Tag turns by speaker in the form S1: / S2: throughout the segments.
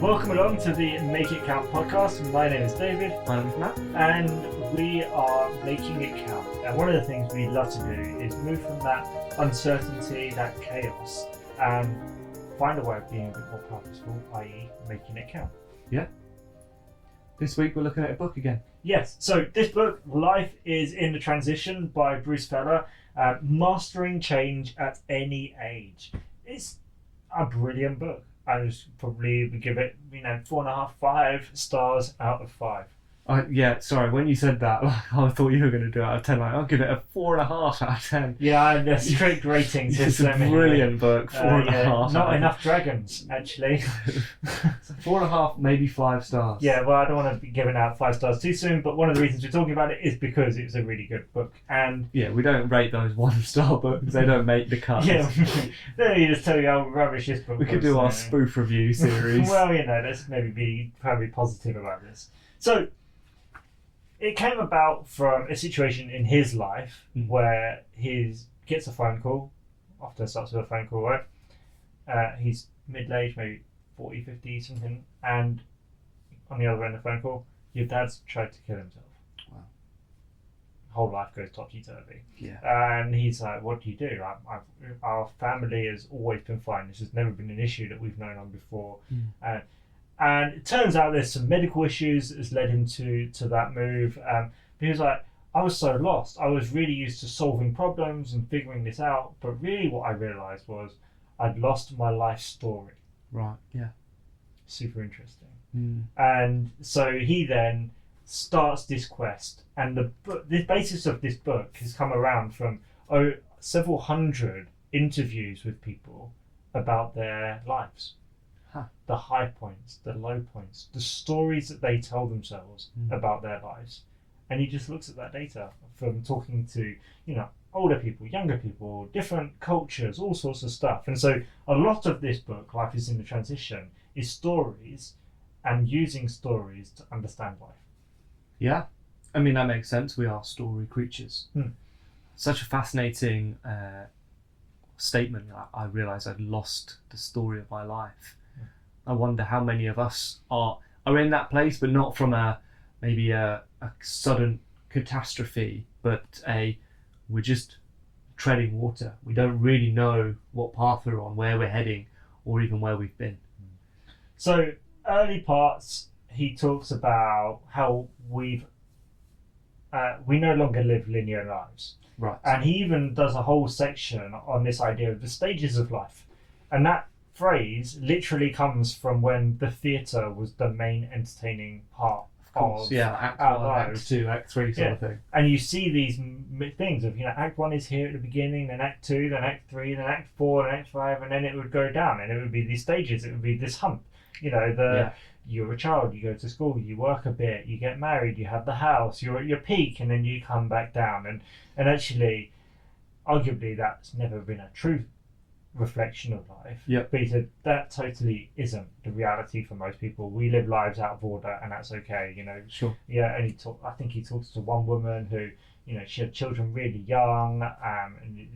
S1: Welcome along to the Make It Count podcast. My name is David.
S2: My name's Matt.
S1: And we are making it count. And one of the things we love to do is move from that uncertainty, that chaos, and find a way of being a bit more purposeful, i.e. making it count.
S2: Yeah. This week we're looking at a book again.
S1: Yes, so this book, Life is in the Transition by Bruce Feiler, Mastering Change at Any Age. It's a brilliant book. I would probably give it, 4.5, 5 stars out of 5.
S2: Yeah, sorry, when you said that, I thought you were going to do it out of 10. I'll give it a 4.5 out of 10.
S1: Yeah, the strict ratings.
S2: It's a brilliant book, 4.5.
S1: Not enough dragons, actually.
S2: 4.5, maybe 5 stars.
S1: Yeah, well, I don't want to be giving out 5 stars too soon, but one of the reasons we're talking about it is because it's a really good book. And
S2: yeah, we don't rate those 1-star books. They don't make the cut.
S1: Yeah, then you just tell you how rubbish this book was.
S2: We could do our spoof review series.
S1: Well, let's maybe be probably positive about this. So, it came about from a situation in his life where he gets a phone call, often starts with a phone call, right? He's middle-aged, maybe 40, 50, something, and on the other end of the phone call, your dad's tried to kill himself.
S2: Wow.
S1: Whole life goes topsy-turvy.
S2: Yeah.
S1: And he's like, what do you do? Our family has always been fine. This has never been an issue that we've known on before. And it turns out there's some medical issues that has led him to that move. But he was like, I was so lost. I was really used to solving problems and figuring this out. But really what I realised was I'd lost my life story.
S2: Right, yeah.
S1: Super interesting. And so he then starts this quest. And the basis of this book has come around from several hundred interviews with people about their lives. The high points, the low points, the stories that they tell themselves about their lives. And he just looks at that data from talking to, older people, younger people, different cultures, all sorts of stuff. And so a lot of this book, Life is in the Transition, is stories and using stories to understand life.
S2: Yeah. I mean, that makes sense. We are story creatures. Such a fascinating statement. I realised I'd lost the story of my life. I wonder how many of us are in that place, but not from maybe a sudden catastrophe, but we're just treading water. We don't really know what path we're on, where we're heading, or even where we've been.
S1: So early parts, he talks about how we no longer live linear lives.
S2: Right.
S1: And he even does a whole section on this idea of the stages of life. And that phrase literally comes from when the theatre was the main entertaining part of
S2: Act
S1: our
S2: 1,
S1: lives.
S2: Act 2, Act 3 sort of thing.
S1: And you see these things of, Act 1 is here at the beginning, then Act 2, then Act 3, then Act 4, then Act 5, and then it would go down, and it would be these stages, it would be this hump. You're a child, you go to school, you work a bit, you get married, you have the house, you're at your peak, and then you come back down. And actually, arguably, that's never been a true reflection of life. But he said that totally isn't the reality for most people. We live lives out of order, and that's okay.
S2: Sure.
S1: Yeah, and I think he talks to one woman who, she had children really young, and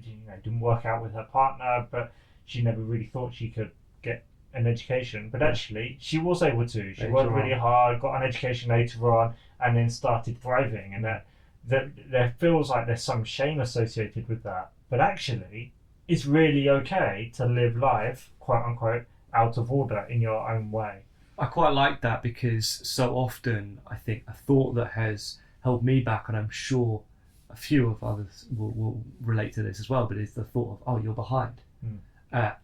S1: didn't work out with her partner, but she never really thought she could get an education. But actually, she was able to. She worked really hard, got an education later on, and then started thriving. And that there feels like there's some shame associated with that, but actually, it's really okay to live life, quote unquote, out of order in your own way.
S2: I quite like that because so often I think a thought that has held me back, and I'm sure a few of others will relate to this as well, but it's the thought of, you're behind.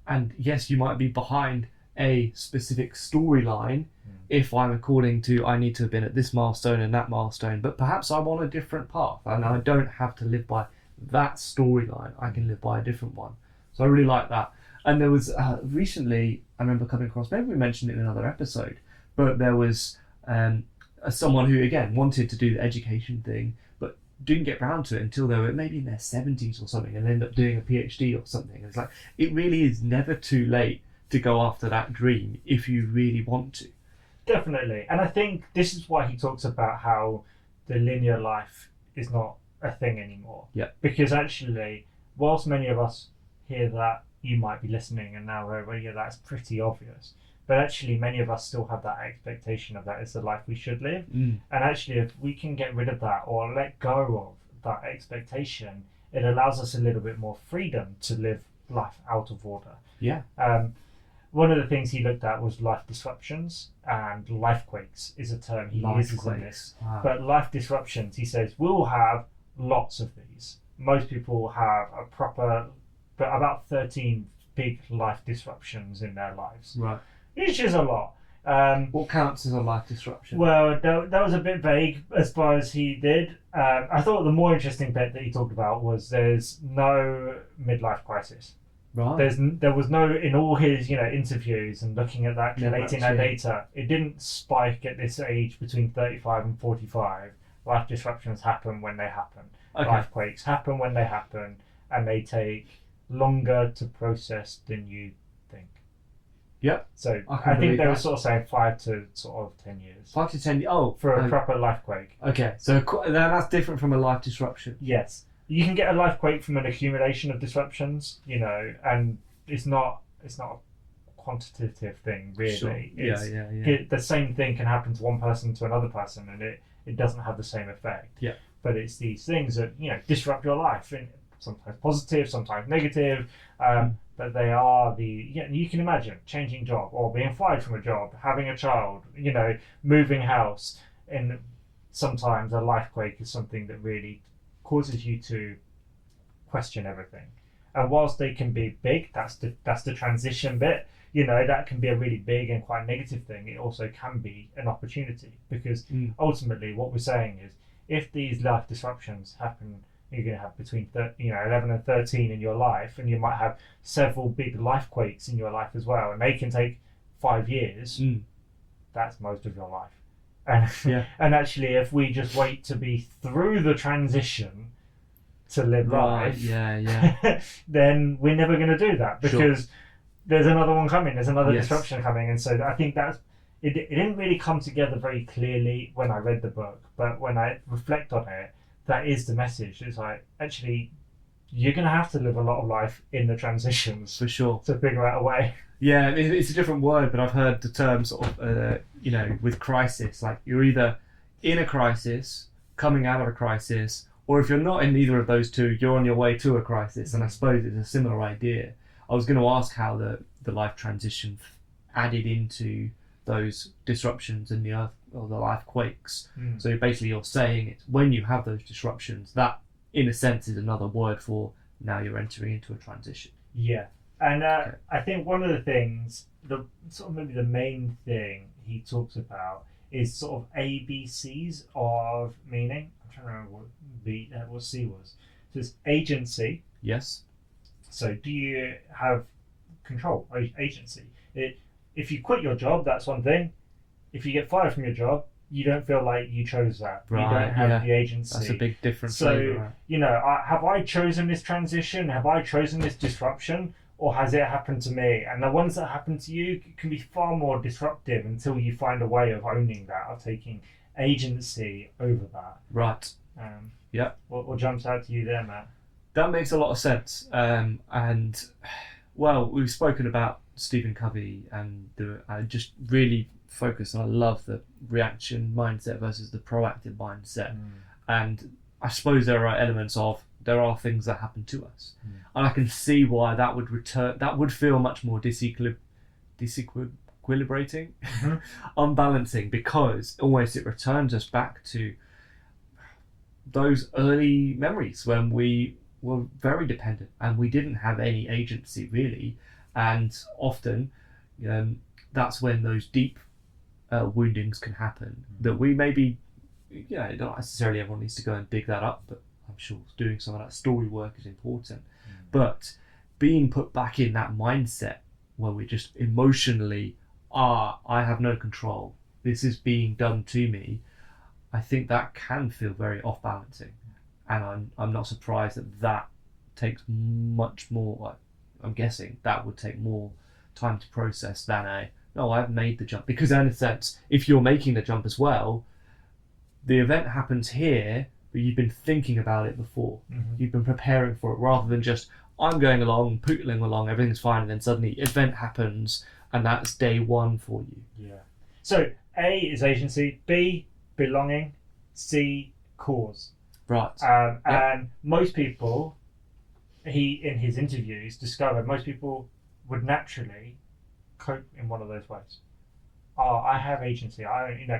S2: And yes, you might be behind a specific storyline if I'm according to, I need to have been at this milestone and that milestone, but perhaps I'm on a different path and I don't have to live by that storyline. I can live by a different one. So I really like that. And there was recently, I remember coming across, maybe we mentioned it in another episode, but there was someone who again wanted to do the education thing but didn't get round to it until they were maybe in their 70s or something, and ended up doing a PhD or something. And it's like, it really is never too late to go after that dream if you really want to.
S1: Definitely. And I think this is why he talks about how the linear life is not a thing anymore.
S2: Yeah.
S1: Because actually, whilst many of us hear that, you might be listening and now that's pretty obvious. but actually many of us still have that expectation of that is the life we should live. And actually, if we can get rid of that or let go of that expectation, it allows us a little bit more freedom to live life out of order.
S2: Yeah.
S1: One of the things he looked at was life disruptions, and life quakes is a term he uses in this.
S2: Wow.
S1: But life disruptions, he says, we'll have lots of these. Most people have about 13 big life disruptions in their lives.
S2: Right.
S1: Which is a lot.
S2: What counts as a life disruption?
S1: Well, that was a bit vague as far as he did. I thought the more interesting bit that he talked about was there's no midlife crisis.
S2: Right.
S1: There was no, in all his interviews and looking at that, collating that data, it didn't spike at this age between 35 and 45. Life disruptions happen when they happen.
S2: Okay.
S1: Life quakes happen when they happen, and they take longer to process than you think.
S2: Yep.
S1: So I think they were sort of saying 5 to sort of 10 years.
S2: 5 to 10 years.
S1: For a proper life quake.
S2: Okay, so that's different from a life disruption.
S1: Yes. You can get a life quake from an accumulation of disruptions, and it's not a quantitative thing, really.
S2: Sure.
S1: Yeah. The same thing can happen to one person to another person, and it doesn't have the same effect.
S2: Yeah.
S1: But it's these things that disrupt your life, and sometimes positive, sometimes negative. But they are you can imagine changing job or being fired from a job, having a child, moving house, and sometimes a life quake is something that really causes you to question everything. And whilst they can be big, that's the transition bit. That can be a really big and quite negative thing. It also can be an opportunity, because ultimately what we're saying is, if these life disruptions happen, you're going to have between 11 and 13 in your life, and you might have several big life quakes in your life as well, and they can take 5 years. That's most of your life. And actually, if we just wait to be through the transition to live life, then we're never going to do that, because there's another one coming, there's another disruption coming. And so I think it didn't really come together very clearly when I read the book, but when I reflect on it, that is the message. It's like, actually, you're going to have to live a lot of life in the transitions.
S2: For sure.
S1: To figure out a way.
S2: Yeah, it's a different word, but I've heard the term sort of, with crisis, like you're either in a crisis, coming out of a crisis, or if you're not in either of those two, you're on your way to a crisis. And I suppose it's a similar idea. I was going to ask how the life transition added into those disruptions in the earth, or the life quakes. So basically you're saying it's when you have those disruptions, that in a sense is another word for now you're entering into a transition.
S1: Yeah. And I think one of the things, maybe the main thing he talks about is sort of ABCs of meaning. I'm trying to remember what C was. So it's agency.
S2: Yes.
S1: So do you have control, agency? If you quit your job, that's one thing. If you get fired from your job, you don't feel like you chose that.
S2: Right,
S1: you don't have the agency.
S2: That's a big difference.
S1: So, have I chosen this transition? Have I chosen this disruption? Or has it happened to me? And the ones that happen to you can be far more disruptive until you find a way of owning that, of taking agency over that.
S2: Right.
S1: What jumps out to you there, Matt?
S2: That makes a lot of sense. And, well, we've spoken about Stephen Covey, and I just really focus, and I love the reaction mindset versus the proactive mindset. And I suppose there are elements of, there are things that happen to us. And I can see why that would feel much more disequilibrating, unbalancing, because almost it returns us back to those early memories when we were very dependent and we didn't have any agency really. And often that's when those deep woundings can happen that we maybe, not necessarily everyone needs to go and dig that up, but I'm sure doing some of that story work is important. But being put back in that mindset where we just emotionally I have no control, this is being done to me, I think that can feel very off balancing. And I'm not surprised that takes much more, I'm guessing that would take more time to process than I've made the jump. Because in a sense, if you're making the jump as well, the event happens here, but you've been thinking about it before. You've been preparing for it, rather than just, I'm going along, pootling along, everything's fine, and then suddenly event happens And that's day one for you.
S1: Yeah. So A is agency, B, belonging, C, cause.
S2: Right.
S1: And most people, in his interviews discovered most people would naturally cope in one of those ways. Oh, I have agency.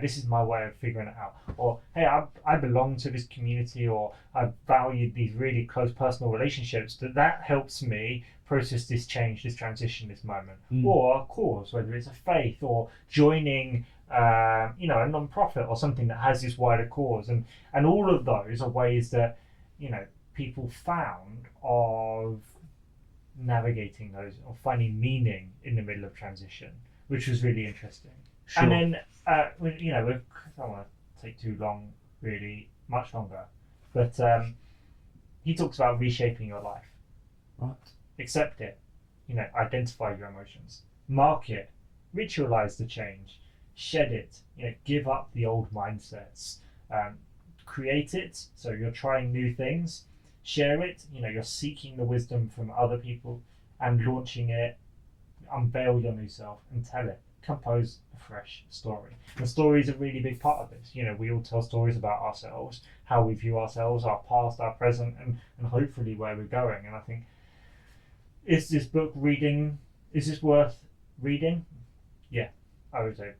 S1: This is my way of figuring it out. Or, hey, I belong to this community, or I value these really close personal relationships. That helps me process this change, this transition, this moment. Or a cause, whether it's a faith or joining, a non-profit or something that has this wider cause, and all of those are ways that, people found of navigating those or finding meaning in the middle of transition, which was really interesting.
S2: Sure.
S1: And then, I don't want to take too long, really, much longer, but he talks about reshaping your life.
S2: Right.
S1: Accept it, identify your emotions, mark it, ritualize the change, shed it, give up the old mindsets, create it, so you're trying new things, share it, you're seeking the wisdom from other people and launching it, unveil your new self and tell it. Compose a fresh story. The story is a really big part of this. We all tell stories about ourselves, how we view ourselves, our past, our present, and hopefully where we're going. And I think, is this book worth reading? Yeah, I would say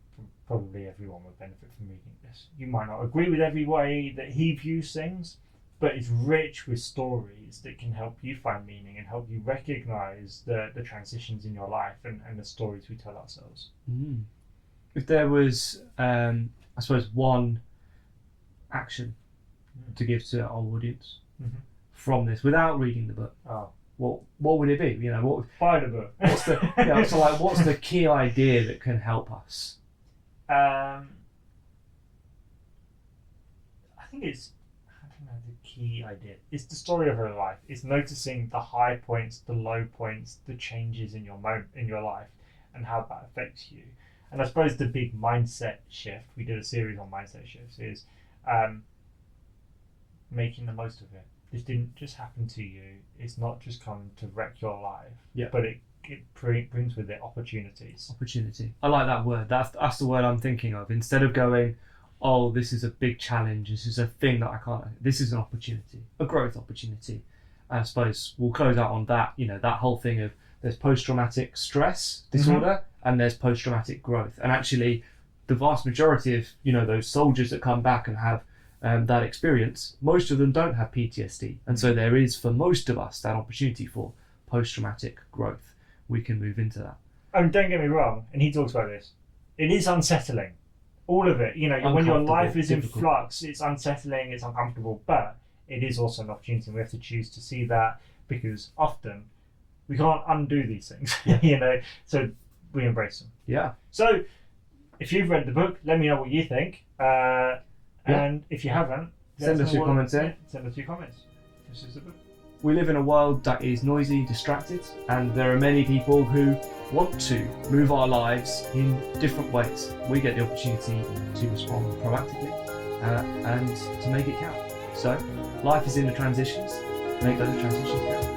S1: probably everyone would benefit from reading this. You might not agree with every way that he views things, but it's rich with stories that can help you find meaning and help you recognize the transitions in your life and the stories we tell ourselves.
S2: If there was, I suppose, one action to give to our audience from this without reading the book, what would it be?
S1: Buy the book.
S2: What's the what's the key idea that can help us?
S1: I think it's the key idea. It's the story of her life. It's noticing the high points, the low points, the changes in your life, and how that affects you. And I suppose the big mindset shift, we did a series on mindset shifts, is making the most of it. This didn't just happen to you. It's not just come to wreck your life, but it brings with it opportunities.
S2: Opportunity. I like that word. That's the word I'm thinking of. Instead of going, oh, this is a big challenge, this is a thing that I can't, this is an opportunity, a growth opportunity. I suppose we'll close out on that, that whole thing of there's post-traumatic stress disorder and there's post-traumatic growth. And actually, the vast majority of, those soldiers that come back and have that experience, most of them don't have PTSD. And so there is, for most of us, that opportunity for post-traumatic growth. We can move into that.
S1: Don't get me wrong, and he talks about this, it is unsettling. All of it, when your life is in flux, it's unsettling, it's uncomfortable, but it is also an opportunity, and we have to choose to see that, because often we can't undo these things, so we embrace them.
S2: Yeah.
S1: So, if you've read the book, let me know what you think, and if you haven't,
S2: send us your comments in.
S1: Send us your comments. This is the book.
S2: We live in a world that is noisy, distracted, and there are many people who want to move our lives in different ways. We get the opportunity to respond proactively and to make it count. So, life is in the transitions. Make those transitions count.